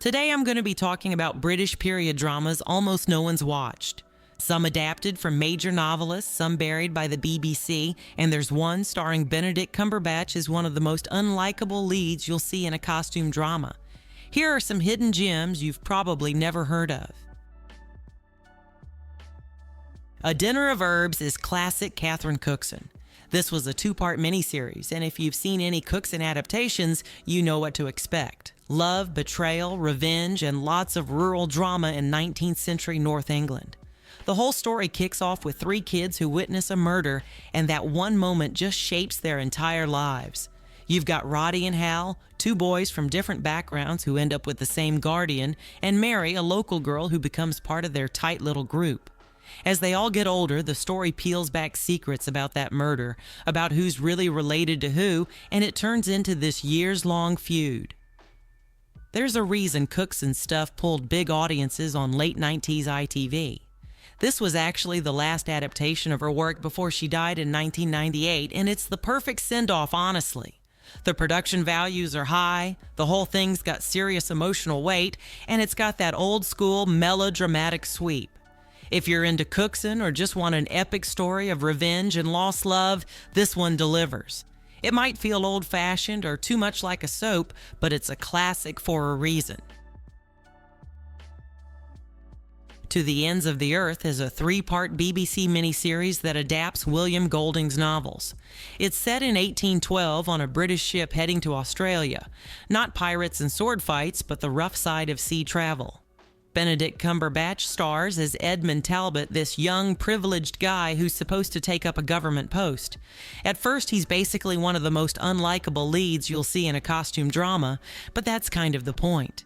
Today I'm going to be talking about British period dramas almost no one's watched. Some adapted from major novelists, some buried by the BBC, and there's one starring Benedict Cumberbatch as one of the most unlikable leads you'll see in a costume drama. Here are some hidden gems you've probably never heard of. A Dinner of Herbs is classic Catherine Cookson. This was a two-part miniseries, and if you've seen any Cookson adaptations, you know what to expect. Love, betrayal, revenge, and lots of rural drama in 19th century North England. The whole story kicks off with three kids who witness a murder, and that one moment just shapes their entire lives. You've got Roddy and Hal, two boys from different backgrounds who end up with the same guardian, and Mary, a local girl who becomes part of their tight little group. As they all get older, the story peels back secrets about that murder, about who's really related to who, and it turns into this years-long feud. There's a reason Cookson's stuff pulled big audiences on late 90s ITV. This was actually the last adaptation of her work before she died in 1998, and it's the perfect send-off, honestly. The production values are high, the whole thing's got serious emotional weight, and it's got that old-school melodramatic sweep. If you're into Cookson or just want an epic story of revenge and lost love, this one delivers. It might feel old-fashioned or too much like a soap, but it's a classic for a reason. To the Ends of the Earth is a three-part BBC miniseries that adapts William Golding's novels. It's set in 1812 on a British ship heading to Australia. Not pirates and sword fights, but the rough side of sea travel. Benedict Cumberbatch stars as Edmund Talbot, this young, privileged guy who's supposed to take up a government post. At first, he's basically one of the most unlikable leads you'll see in a costume drama, but that's kind of the point.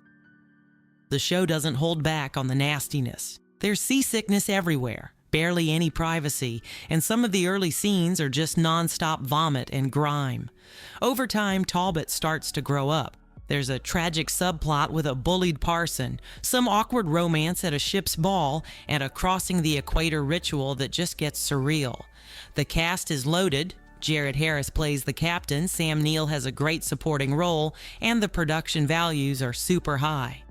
The show doesn't hold back on the nastiness. There's seasickness everywhere, barely any privacy, and some of the early scenes are just non-stop vomit and grime. Over time, Talbot starts to grow up. There's a tragic subplot with a bullied parson, some awkward romance at a ship's ball, and a crossing the equator ritual that just gets surreal. The cast is loaded. Jared Harris plays the captain, Sam Neill has a great supporting role, and the production values are super high.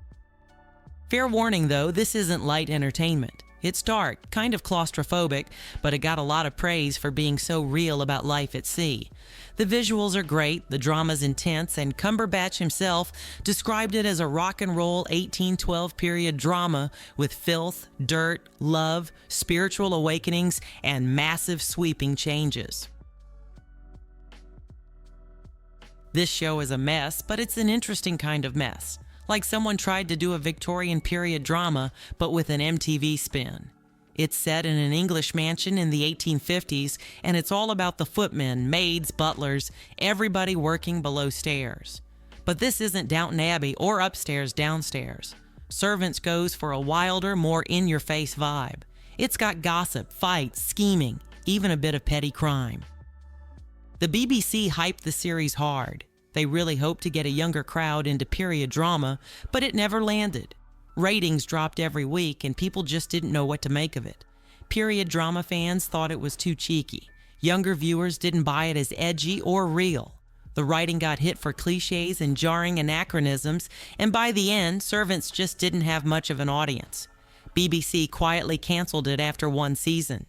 Fair warning though, this isn't light entertainment. It's dark, kind of claustrophobic, but it got a lot of praise for being so real about life at sea. The visuals are great, the drama's intense, and Cumberbatch himself described it as a rock and roll 1812 period drama with filth, dirt, love, spiritual awakenings, and massive sweeping changes. This show is a mess, but it's an interesting kind of mess. Like someone tried to do a Victorian period drama, but with an MTV spin. It's set in an English mansion in the 1850s, and it's all about the footmen, maids, butlers, everybody working below stairs. But this isn't Downton Abbey or Upstairs, Downstairs. Servants goes for a wilder, more in-your-face vibe. It's got gossip, fights, scheming, even a bit of petty crime. The BBC hyped the series hard. They really hoped to get a younger crowd into period drama, but it never landed. Ratings dropped every week, and people just didn't know what to make of it. Period drama fans thought it was too cheeky. Younger viewers didn't buy it as edgy or real. The writing got hit for cliches and jarring anachronisms, and by the end, Servants just didn't have much of an audience. BBC quietly canceled it after one season.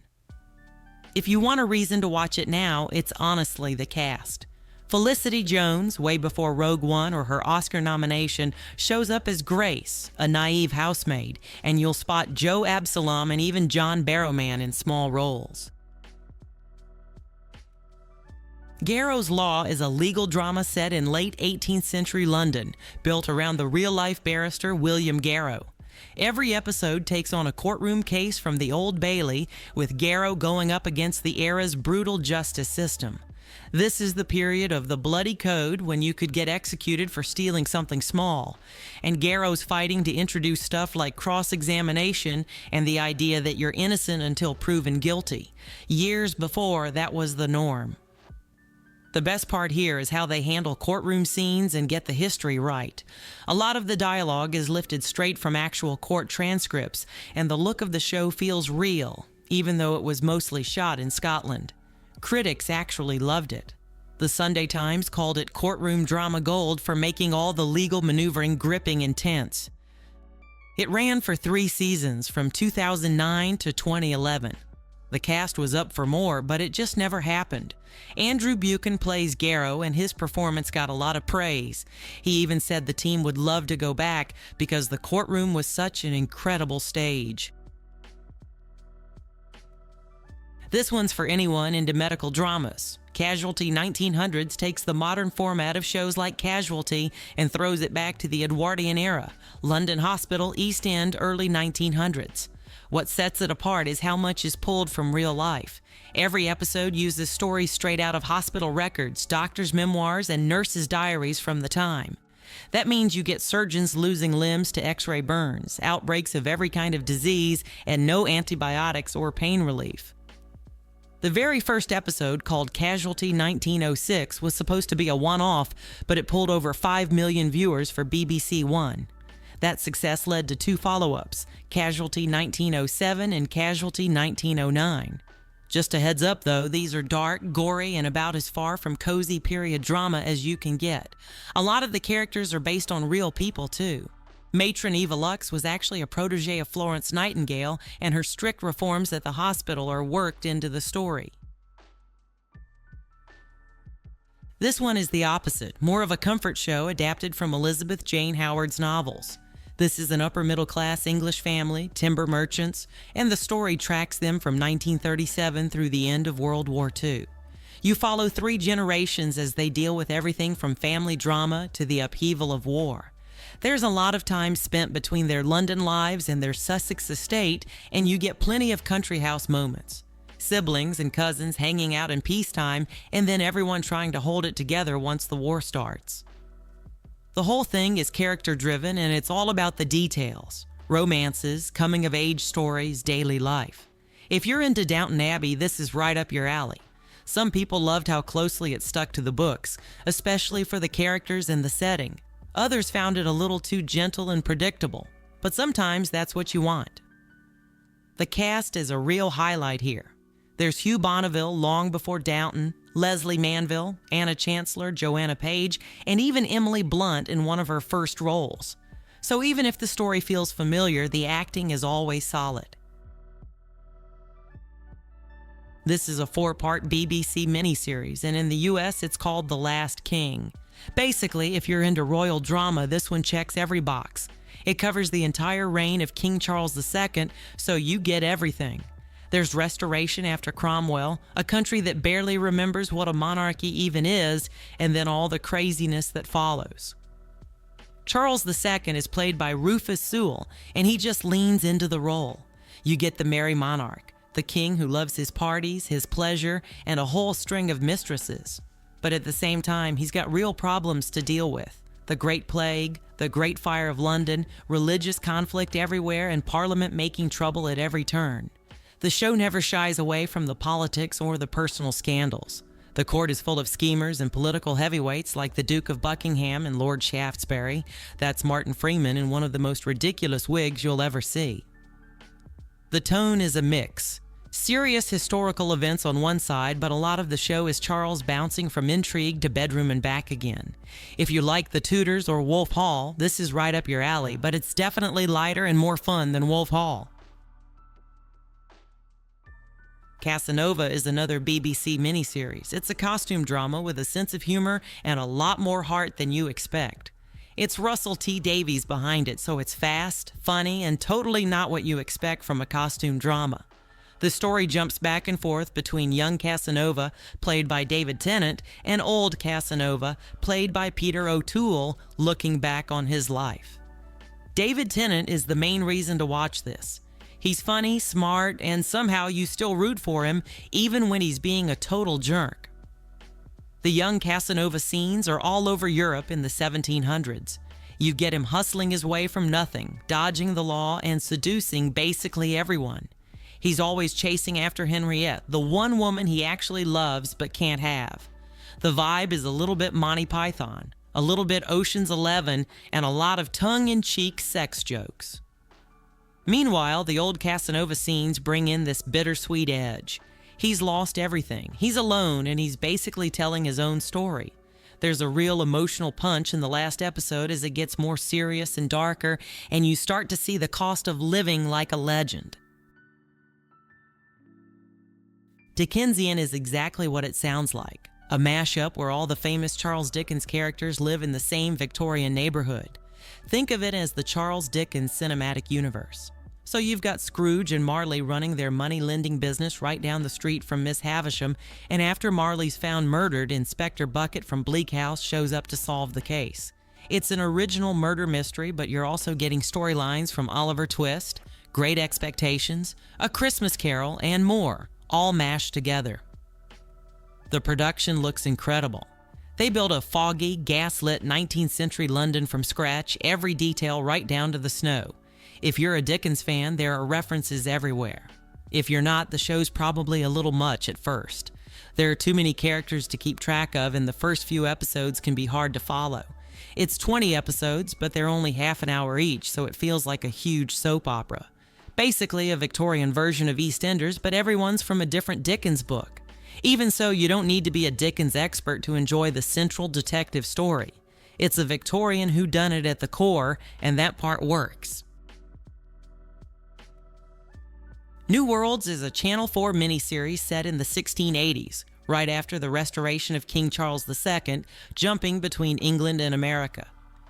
If you want a reason to watch it now, it's honestly the cast. Felicity Jones, way before Rogue One or her Oscar nomination, shows up as Grace, a naive housemaid, and you'll spot Joe Absalom and even John Barrowman in small roles. Garrow's Law is a legal drama set in late 18th century London, built around the real-life barrister William Garrow. Every episode takes on a courtroom case from the Old Bailey, with Garrow going up against the era's brutal justice system. This is the period of the bloody code when you could get executed for stealing something small, and Garrow's fighting to introduce stuff like cross-examination and the idea that you're innocent until proven guilty. Years before, that was the norm. The best part here is how they handle courtroom scenes and get the history right. A lot of the dialogue is lifted straight from actual court transcripts, and the look of the show feels real, even though it was mostly shot in Scotland. Critics actually loved it. The Sunday Times called it courtroom drama gold for making all the legal maneuvering gripping and tense. It ran for 3 seasons from 2009 to 2011. The cast was up for more, but it just never happened. Andrew Buchan plays Garrow, and his performance got a lot of praise. He even said the team would love to go back because the courtroom was such an incredible stage. This one's for anyone into medical dramas. Casualty 1900s takes the modern format of shows like Casualty and throws it back to the Edwardian era, London Hospital, East End, early 1900s. What sets it apart is how much is pulled from real life. Every episode uses stories straight out of hospital records, doctors' memoirs, and nurses' diaries from the time. That means you get surgeons losing limbs to x-ray burns, outbreaks of every kind of disease, and no antibiotics or pain relief. The very first episode, called Casualty 1906, was supposed to be a one-off, but it pulled over 5 million viewers for BBC One. That success led to 2 follow-ups, Casualty 1907 and Casualty 1909. Just a heads up though, these are dark, gory, and about as far from cozy period drama as you can get. A lot of the characters are based on real people too. Matron Eva Lux was actually a protege of Florence Nightingale, and her strict reforms at the hospital are worked into the story. This one is the opposite, more of a comfort show adapted from Elizabeth Jane Howard's novels. This is an upper-middle-class English family, timber merchants, and the story tracks them from 1937 through the end of World War II. You follow 3 generations as they deal with everything from family drama to the upheaval of war. There's a lot of time spent between their London lives and their Sussex estate, and you get plenty of country house moments. Siblings and cousins hanging out in peacetime, and then everyone trying to hold it together once the war starts. The whole thing is character-driven, and it's all about the details. Romances, coming-of-age stories, daily life. If you're into Downton Abbey, this is right up your alley. Some people loved how closely it stuck to the books, especially for the characters and the setting. Others found it a little too gentle and predictable, but sometimes that's what you want. The cast is a real highlight here. There's Hugh Bonneville long before Downton, Leslie Manville, Anna Chancellor, Joanna Page, and even Emily Blunt in one of her first roles. So even if the story feels familiar, the acting is always solid. This is a 4-part BBC miniseries, and in the US it's called The Last King. Basically, if you're into royal drama, this one checks every box. It covers the entire reign of King Charles II, so you get everything. There's restoration after Cromwell, a country that barely remembers what a monarchy even is, and then all the craziness that follows. Charles II is played by Rufus Sewell, and he just leans into the role. You get the merry monarch, the king who loves his parties, his pleasure, and a whole string of mistresses. But at the same time, he's got real problems to deal with. The Great Plague, the Great Fire of London, religious conflict everywhere, and Parliament making trouble at every turn. The show never shies away from the politics or the personal scandals. The court is full of schemers and political heavyweights like the Duke of Buckingham and Lord Shaftesbury. That's Martin Freeman in one of the most ridiculous wigs you'll ever see. The tone is a mix. Serious historical events on one side, but a lot of the show is Charles bouncing from intrigue to bedroom and back again. If you like The Tudors or Wolf Hall, this is right up your alley, but it's definitely lighter and more fun than Wolf Hall. Casanova is another BBC miniseries. It's a costume drama with a sense of humor and a lot more heart than you expect. It's Russell T. Davies behind it, so it's fast, funny, and totally not what you expect from a costume drama. The story jumps back and forth between young Casanova, played by David Tennant, and old Casanova, played by Peter O'Toole, looking back on his life. David Tennant is the main reason to watch this. He's funny, smart, and somehow you still root for him, even when he's being a total jerk. The young Casanova scenes are all over Europe in the 1700s. You get him hustling his way from nothing, dodging the law, and seducing basically everyone. He's always chasing after Henriette, the one woman he actually loves but can't have. The vibe is a little bit Monty Python, a little bit Ocean's 11, and a lot of tongue-in-cheek sex jokes. Meanwhile, the old Casanova scenes bring in this bittersweet edge. He's lost everything. He's alone, and he's basically telling his own story. There's a real emotional punch in the last episode as it gets more serious and darker, and you start to see the cost of living like a legend. Dickensian is exactly what it sounds like, a mashup where all the famous Charles Dickens characters live in the same Victorian neighborhood. Think of it as the Charles Dickens cinematic universe. So you've got Scrooge and Marley running their money-lending business right down the street from Miss Havisham, and after Marley's found murdered, Inspector Bucket from Bleak House shows up to solve the case. It's an original murder mystery, but you're also getting storylines from Oliver Twist, Great Expectations, A Christmas Carol, and more, all mashed together. The production looks incredible. They built a foggy, gas-lit 19th century London from scratch, every detail right down to the snow. If you're a Dickens fan, there are references everywhere. If you're not, the show's probably a little much at first. There are too many characters to keep track of, and the first few episodes can be hard to follow. It's 20 episodes, but they're only half an hour each, so it feels like a huge soap opera. Basically a Victorian version of EastEnders, but everyone's from a different Dickens book. Even so, you don't need to be a Dickens expert to enjoy the central detective story. It's a Victorian whodunit at the core, and that part works. New Worlds is a Channel 4 miniseries set in the 1680s, right after the restoration of King Charles II, jumping between England and America.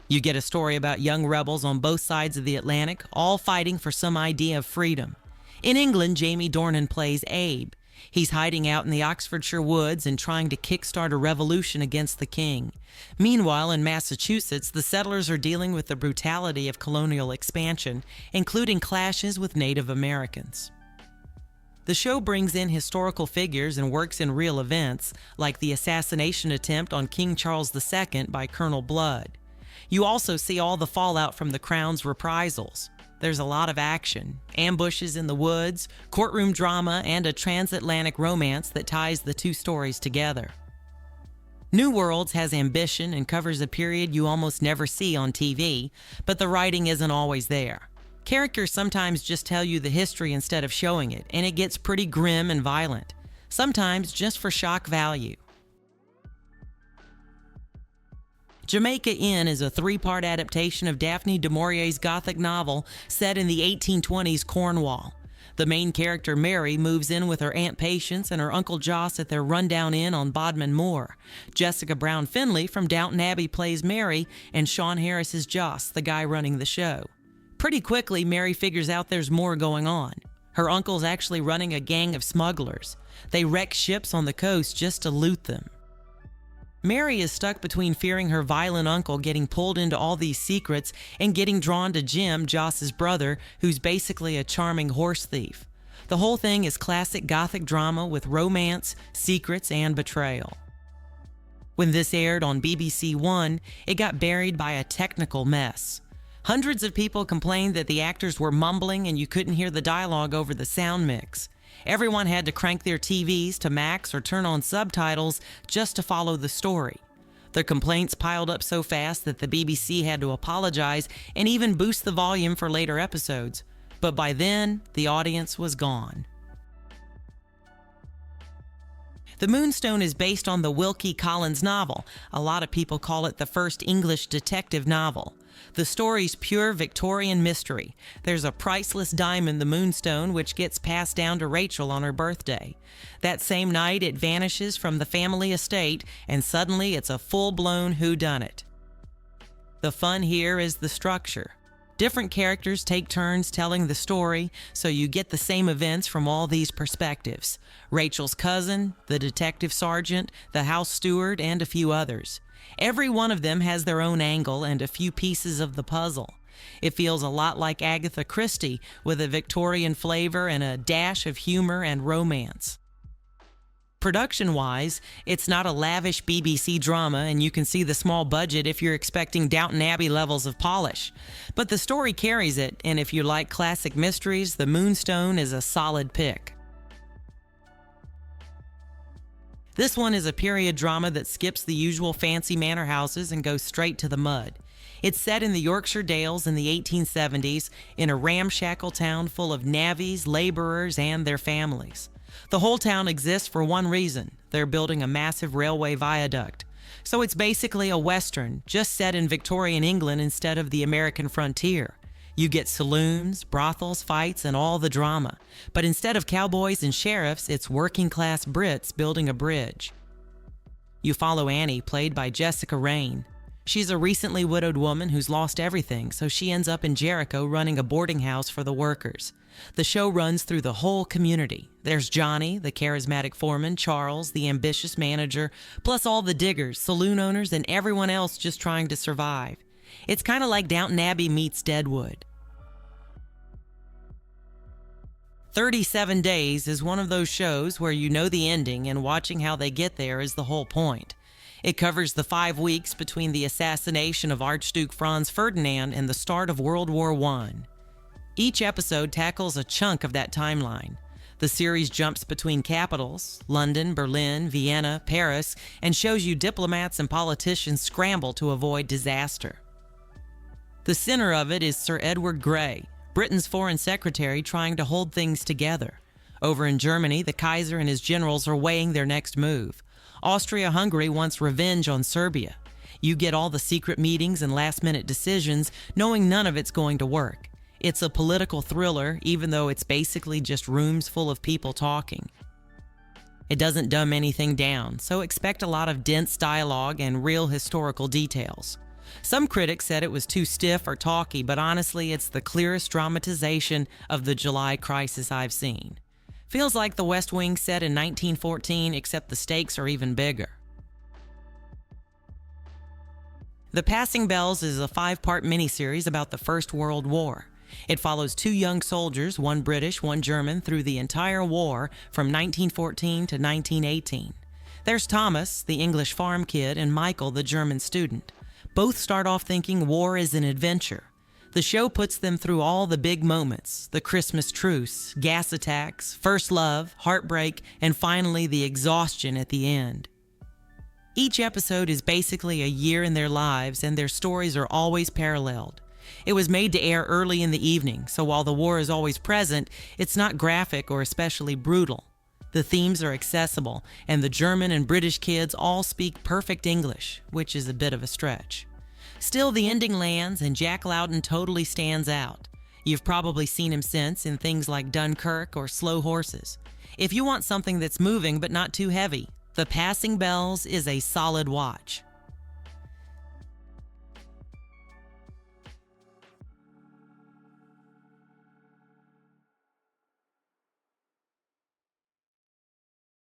You get a story about young rebels on both sides of the Atlantic, all fighting for some idea of freedom. In England, Jamie Dornan plays Abe. He's hiding out in the Oxfordshire woods and trying to kickstart a revolution against the king. Meanwhile, in Massachusetts, the settlers are dealing with the brutality of colonial expansion, including clashes with Native Americans. The show brings in historical figures and works in real events, like the assassination attempt on King Charles II by Colonel Blood. You also see all the fallout from the Crown's reprisals. There's a lot of action, ambushes in the woods, courtroom drama, and a transatlantic romance that ties the two stories together. New Worlds has ambition and covers a period you almost never see on TV, but the writing isn't always there. Characters sometimes just tell you the history instead of showing it, and it gets pretty grim and violent, sometimes just for shock value. Jamaica Inn is a 3-part adaptation of Daphne du Maurier's Gothic novel set in the 1820s Cornwall. The main character, Mary, moves in with her Aunt Patience and her Uncle Joss at their rundown inn on Bodmin Moor. Jessica Brown Finley from Downton Abbey plays Mary, and Sean Harris is Joss, the guy running the show. Pretty quickly, Mary figures out there's more going on. Her uncle's actually running a gang of smugglers. They wreck ships on the coast just to loot them. Mary is stuck between fearing her violent uncle getting pulled into all these secrets and getting drawn to Jim, Joss's brother, who's basically a charming horse thief. The whole thing is classic Gothic drama with romance, secrets, and betrayal. When this aired on BBC One, it got buried by a technical mess. Hundreds of people complained that the actors were mumbling and you couldn't hear the dialogue over the sound mix. Everyone had to crank their TVs to max or turn on subtitles just to follow the story. The complaints piled up so fast that the BBC had to apologize and even boost the volume for later episodes. But by then, the audience was gone. The Moonstone is based on the Wilkie Collins novel. A lot of people call it the first English detective novel. The story's pure Victorian mystery. There's a priceless diamond, the Moonstone, which gets passed down to Rachel on her birthday. That same night, it vanishes from the family estate, and suddenly it's a full-blown whodunit. The fun here is the structure. Different characters take turns telling the story, so you get the same events from all these perspectives. Rachel's cousin, the detective sergeant, the house steward, and a few others. Every one of them has their own angle and a few pieces of the puzzle. It feels a lot like Agatha Christie, with a Victorian flavor and a dash of humor and romance. Production-wise, it's not a lavish BBC drama, and you can see the small budget if you're expecting Downton Abbey levels of polish. But the story carries it, and if you like classic mysteries, The Moonstone is a solid pick. This one is a period drama that skips the usual fancy manor houses and goes straight to the mud. It's set in the Yorkshire Dales in the 1870s in a ramshackle town full of navvies, laborers, and their families. The whole town exists for one reason: they're building a massive railway viaduct. So it's basically a Western, just set in Victorian England instead of the American frontier. You get saloons, brothels, fights, and all the drama. But instead of cowboys and sheriffs, it's working-class Brits building a bridge. You follow Annie, played by Jessica Raine. She's a recently widowed woman who's lost everything, so she ends up in Jericho running a boarding house for the workers. The show runs through the whole community. There's Johnny, the charismatic foreman, Charles, the ambitious manager, plus all the diggers, saloon owners, and everyone else just trying to survive. It's kind of like Downton Abbey meets Deadwood. 37 Days is one of those shows where you know the ending and watching how they get there is the whole point. It covers the 5 weeks between the assassination of Archduke Franz Ferdinand and the start of World War I. Each episode tackles a chunk of that timeline. The series jumps between capitals, London, Berlin, Vienna, Paris, and shows you diplomats and politicians scramble to avoid disaster. The center of it is Sir Edward Grey, Britain's foreign secretary trying to hold things together. Over in Germany, the Kaiser and his generals are weighing their next move. Austria-Hungary wants revenge on Serbia. You get all the secret meetings and last-minute decisions, knowing none of it's going to work. It's a political thriller, even though it's basically just rooms full of people talking. It doesn't dumb anything down, so expect a lot of dense dialogue and real historical details. Some critics said it was too stiff or talky, but honestly, it's the clearest dramatization of the July crisis I've seen. Feels like The West Wing set in 1914, except the stakes are even bigger. The Passing Bells is a 5-part miniseries about the First World War. It follows 2 young soldiers, one British, one German, through the entire war from 1914 to 1918. There's Thomas, the English farm kid, and Michael, the German student. Both start off thinking war is an adventure. The show puts them through all the big moments: the Christmas truce, gas attacks, first love, heartbreak, and finally the exhaustion at the end. Each episode is basically a year in their lives, and their stories are always paralleled. It was made to air early in the evening, so while the war is always present, it's not graphic or especially brutal. The themes are accessible, and the German and British kids all speak perfect English, which is a bit of a stretch. Still, the ending lands, and Jack Lowden totally stands out. You've probably seen him since in things like Dunkirk or Slow Horses. If you want something that's moving but not too heavy, The Passing Bells is a solid watch.